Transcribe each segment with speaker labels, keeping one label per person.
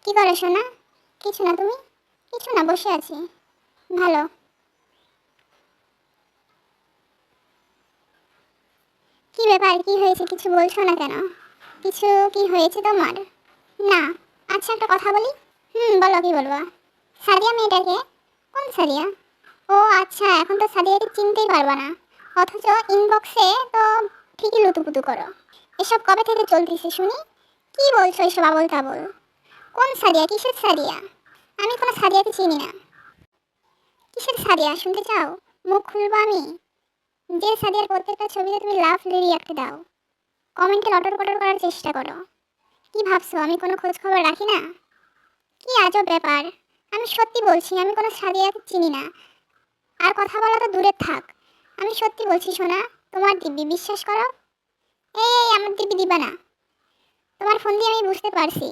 Speaker 1: কি করো সোনা? কিছু না, তুমি? কিছু না, বসে আছি। ভালো। কি ব্যাপার, কি হয়েছে, কিছু বলছো না কেন? কিছু কি হয়েছে তোমার? না। আচ্ছা, একটা কথা বলি। বলো, কি বলবো? সাদিয়া মেয়েটাকে? কোন সাদিয়া? ও আচ্ছা, এখন তো সাদিয়াকে চিনতেই পারবা না, অথচ ইনবক্সে তো ঠিকই লুতুপুতু করো। এসব কবে থেকে চলতেছে শুনি? কি বলছো এসব আবল তাবল? কোন সাদিয়া, কিসের সাদিয়া? আমি কোনো সাদিয়াকে চিনি না। কিসের সাদিয়া শুনতে চাও? মুখ খুলবো আমি? যে সাদিয়ার প্রত্যেকটা ছবিতে তুমি লাভ রিয়াক্ট দাও, কমেন্টে লটর পটর করার চেষ্টা করো। কি ভাবছো আমি কোনো খোঁজ খবর রাখি না? কি আজব ব্যাপার। আমি সত্যি বলছি, আমি কোনো সাদিয়াকে চিনি না। আর কথা বলা তো দূরে থাক। আমি সত্যি বলছি সোনা, তোমার দিব্যি, বিশ্বাস করো। এই আমার দিব্যি দিবা না। তোমার ফোন দিয়ে আমি বুঝতে পারছি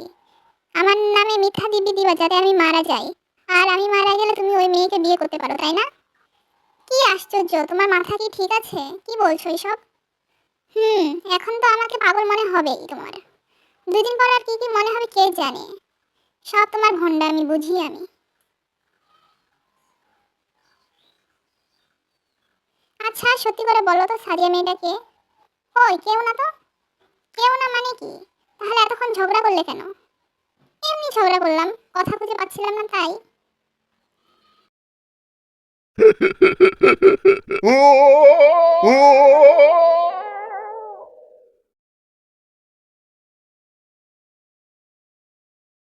Speaker 1: আমার নামে মিথ্যা দিব্যি দিবা যাতে আমি মারা যাই। আর আমি মারা গেলে তুমি ওই মেয়েকে বিয়ে করতে পারো, তাই না? কি আশ্চর্য, তোমার মাথা কি ঠিক আছে? কি বলছো এসব? হুম এখন তো আমাকে পাগল মনে হবেই তোমার। 2 দিন পর আর কি কি মনে হবে কে জানে। সব তোমার ভণ্ডামি বুঝি আমি। আচ্ছা সত্যি করে বলো তো, সাদিয়া মেয়েটাকে? ওই কেউ না তো? কেউ না মানে কি? তাহলে এতক্ষণ ঝগড়া করলে কেন? এমনি ঝগড়া করলাম, কথা খুঁজে পাচ্ছিলাম না তাই।